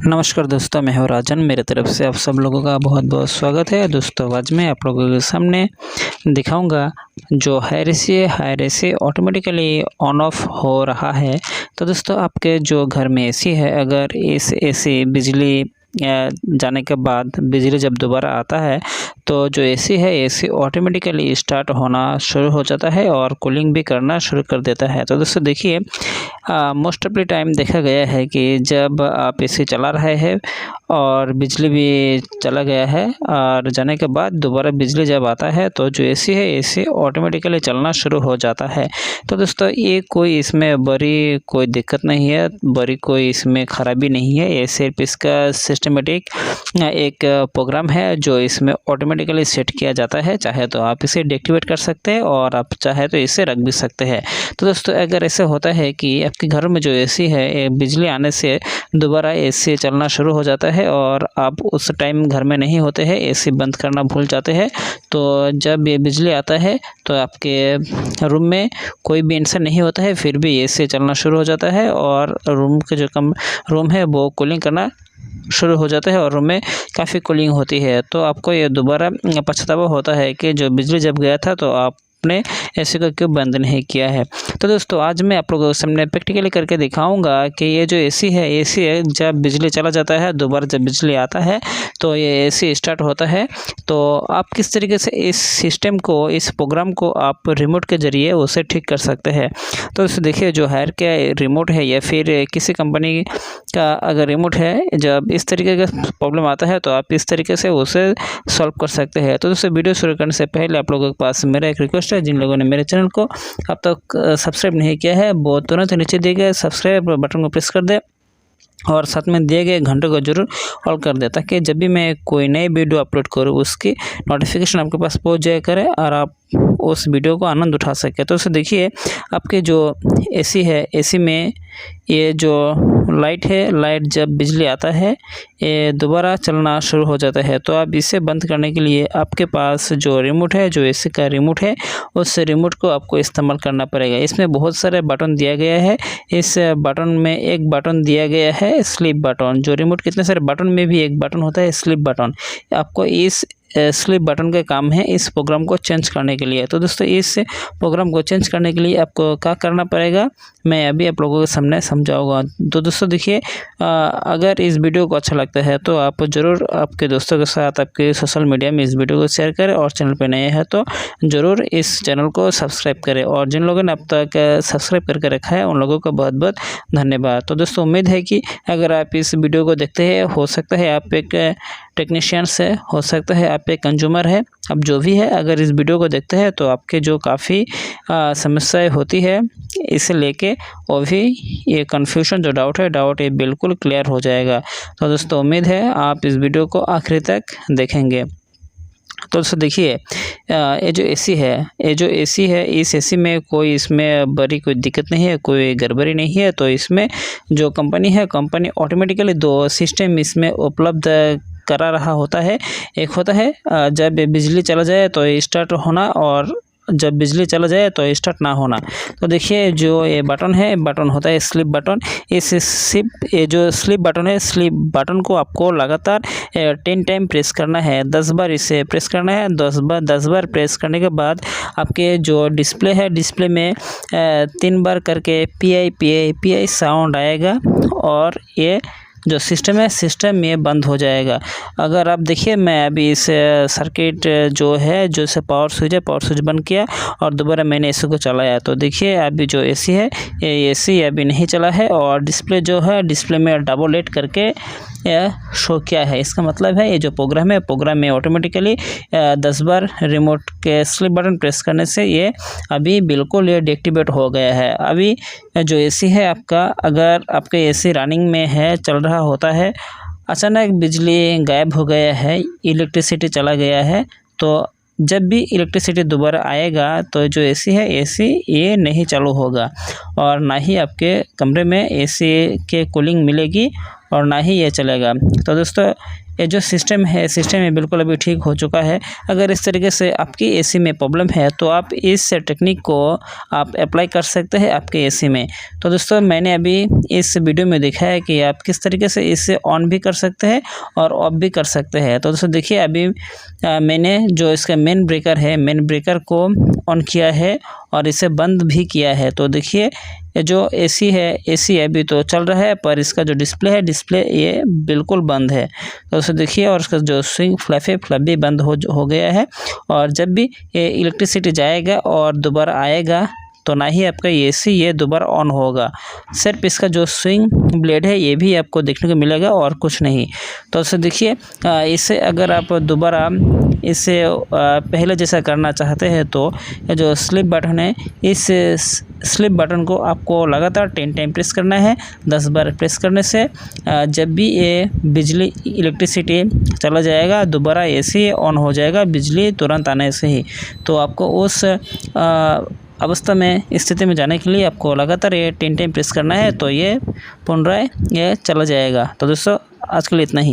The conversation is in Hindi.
नमस्कार दोस्तों, मैं हूं राजन। मेरे तरफ से आप सब लोगों का बहुत बहुत स्वागत है। दोस्तों आज मैं आप लोगों के सामने दिखाऊंगा जो Haier AC automatically on off हो रहा है। तो दोस्तों आपके जो घर में एसी है, अगर इस एसी बिजली जाने के बाद बिजली जब दोबारा आता है तो जो एसी है एसी ऑटोमेटिकली स्टार्ट होना शुरू हो जाता है और कूलिंग भी करना शुरू कर देता है। तो दोस्तों देखिए, मोस्ट ऑफ द टाइम देखा गया है कि जब आप एसी चला रहे हैं और बिजली भी चला गया है और जाने के बाद दोबारा बिजली जब आता है तो जो एसी है एसी ऑटोमेटिकली चलना शुरू हो जाता है। तो दोस्तों ये कोई इसमें बड़ी कोई दिक्कत नहीं है, बड़ी कोई इसमें ख़राबी नहीं है। ये सिर्फ इसका सिस्टमेटिक एक प्रोग्राम है जो इसमें ऑटोमेटिकली सेट किया जाता है। चाहे तो आप इसे डीएक्टिवेट कर सकते हैं और आप चाहे तो इसे रख भी सकते हैं। तो दोस्तों अगर ऐसे होता है कि आपके घर में जो एसी है बिजली आने से दोबारा एसी चलना शुरू हो जाता है और आप उस टाइम घर में नहीं होते हैं, एसी बंद करना भूल जाते हैं, तो जब ये बिजली आता है तो आपके रूम में कोई भी इंसान नहीं होता है, फिर भी एसी चलना शुरू हो जाता है और रूम के जो रूम है वो कूलिंग करना शुरू हो जाता है और रूम में काफ़ी कूलिंग होती है। तो आपको ये दोबारा पछतावा होता है कि जो बिजली जब गया था तो आपने एसी को क्यों बंद नहीं किया है। तो दोस्तों आज मैं आप लोगों के सामने प्रैक्टिकली करके दिखाऊंगा कि ये जो एसी है जब बिजली चला जाता है, दोबारा जब बिजली आता है तो ये एसी स्टार्ट होता है। तो आप किस तरीके से इस सिस्टम को, इस प्रोग्राम को आप रिमोट के ज़रिए उसे ठीक कर सकते हैं। तो दोस्तों देखिए, जो हायर का रिमोट है या फिर किसी कंपनी का अगर रिमोट है, जब इस तरीके का प्रॉब्लम आता है तो आप इस तरीके से उसे सॉल्व कर सकते हैं। तो दोस्तों वीडियो शुरू करने से पहले आप लोगों के पास मेरा एक रिक्वेस्ट है, जिन लोगों ने मेरे चैनल को अब तक सब्सक्राइब नहीं किया है वो तुरंत नीचे दिए गए सब्सक्राइब बटन को प्रेस कर दे और साथ में दिए गए घंटे को जरूर ऑल कर दे, ताकि जब भी मैं कोई नई वीडियो अपलोड करूँ उसकी नोटिफिकेशन आपके पास पहुंच जाया करे और आप उस वीडियो को आनंद उठा सके। तो उसे देखिए, आपके जो एसी है, एसी में ये जो लाइट है, लाइट जब बिजली आता है ये दोबारा चलना शुरू हो जाता है। तो आप इसे बंद करने के लिए आपके पास जो रिमोट है, जो एसी का रिमोट है, उस रिमोट को आपको इस्तेमाल करना पड़ेगा। इसमें बहुत सारे बटन दिया गया है। इस बटन में एक बटन दिया गया है स्लिप बटन। जो रिमोट कितने सारे बटन में भी एक बटन होता है स्लिप बटन। आपको इस स्लिप बटन का काम है इस प्रोग्राम को चेंज करने के लिए। तो दोस्तों इस प्रोग्राम को चेंज करने के लिए आपको क्या करना पड़ेगा मैं अभी आप लोगों के सामने समझाऊंगा। तो दोस्तों देखिए, अगर इस वीडियो को अच्छा लगता है तो आप ज़रूर आपके दोस्तों के साथ आपके सोशल मीडिया में इस वीडियो को शेयर करें और चैनल पर नए हैं तो ज़रूर इस चैनल को सब्सक्राइब करें। और जिन लोगों ने अब तक सब्सक्राइब करके रखा है उन लोगों का बहुत बहुत धन्यवाद। तो दोस्तों उम्मीद है कि अगर आप इस वीडियो को देखते हैं, हो सकता है आप एक टेक्नीशियन से, हो सकता है आप एक कंज्यूमर है, अब जो भी है, अगर इस वीडियो को देखते हैं तो आपके जो काफ़ी समस्याएं होती है इसे लेके वो भी ये कन्फ्यूजन जो डाउट है बिल्कुल क्लियर हो जाएगा। तो दोस्तों उम्मीद है आप इस वीडियो को आखिरी तक देखेंगे। तो दोस्तों देखिए, ये जो एसी है इस एसी में कोई इसमें बड़ी कोई दिक्कत नहीं है, कोई गड़बड़ी नहीं है। तो इसमें जो कंपनी है, कंपनी ऑटोमेटिकली दो सिस्टम इसमें उपलब्ध करा रहा होता है। एक होता है जब बिजली चला जाए तो स्टार्ट होना और जब बिजली चला जाए तो स्टार्ट ना होना। तो देखिए, जो ये बटन है, बटन होता है स्लिप बटन। ये जो स्लिप बटन है, स्लिप बटन को आपको लगातार 10 टाइम प्रेस करना है, 10 बार इसे प्रेस करना है। 10 बार प्रेस करने के बाद आपके जो डिस्प्ले है, डिस्प्ले में 3 बार करके PI साउंड आएगा और ये जो सिस्टम है, सिस्टम में बंद हो जाएगा। अगर आप देखिए, मैं अभी इस सर्किट जो है, जो से पावर स्विच बंद किया और दोबारा मैंने एसी को चलाया तो देखिए अभी जो एसी है ये एसी अभी नहीं चला है और डिस्प्ले जो है, डिस्प्ले में डबल एट करके शो किया है। इसका मतलब है ये जो प्रोग्राम है, प्रोग्राम में ऑटोमेटिकली 10 बार रिमोट के स्लिप बटन प्रेस करने से ये अभी बिल्कुल ये डीएक्टिवेट हो गया है। अभी जो एसी है आपका, अगर आपका एसी रनिंग में है, चल रहा होता है, अचानक बिजली गायब हो गया है, इलेक्ट्रिसिटी चला गया है, तो जब भी इलेक्ट्रिसिटी दोबारा आएगा तो जो एसी है एसी ये नहीं चालू होगा और ना ही आपके कमरे में एसी के कूलिंग मिलेगी और ना ही ये चलेगा। तो दोस्तों ये जो सिस्टम है ये बिल्कुल अभी ठीक हो चुका है। अगर इस तरीके से आपकी एसी में प्रॉब्लम है तो आप इस टेक्निक को आप अप्लाई कर सकते हैं आपके एसी में। तो दोस्तों मैंने अभी इस वीडियो में दिखाया है कि आप किस तरीके से इसे ऑन भी कर सकते हैं और ऑफ भी कर सकते हैं। तो दोस्तों देखिए अभी मैंने जो इसका मेन ब्रेकर को ऑन किया है और इसे बंद भी किया है। तो देखिए ये जो एसी है अभी तो चल रहा है, पर इसका जो डिस्प्ले ये बिल्कुल बंद है। तो उसे देखिए, और उसका जो स्विंग फ्लैप भी बंद हो गया है। और जब भी ये इलेक्ट्रिसिटी जाएगा और दोबारा आएगा तो ना ही आपका एसी ये दोबारा ऑन होगा। सिर्फ इसका जो स्विंग ब्लेड है ये भी आपको देखने को मिलेगा और कुछ नहीं। तो उसे देखिए इसे अगर आप दोबारा इसे पहले जैसा करना चाहते हैं तो ये जो स्लिप बटन है, इस स्लिप बटन को आपको लगातार 10 टाइम प्रेस करना है। 10 बार प्रेस करने से जब भी ये बिजली इलेक्ट्रिसिटी चला जाएगा दोबारा एसी ऑन हो जाएगा बिजली तुरंत आने से ही। तो आपको उस अवस्था में स्थिति में जाने के लिए आपको लगातार ये 10 टाइम प्रेस करना है, तो ये पुनराय ये चला जाएगा। तो दोस्तों आज के लिए इतना ही।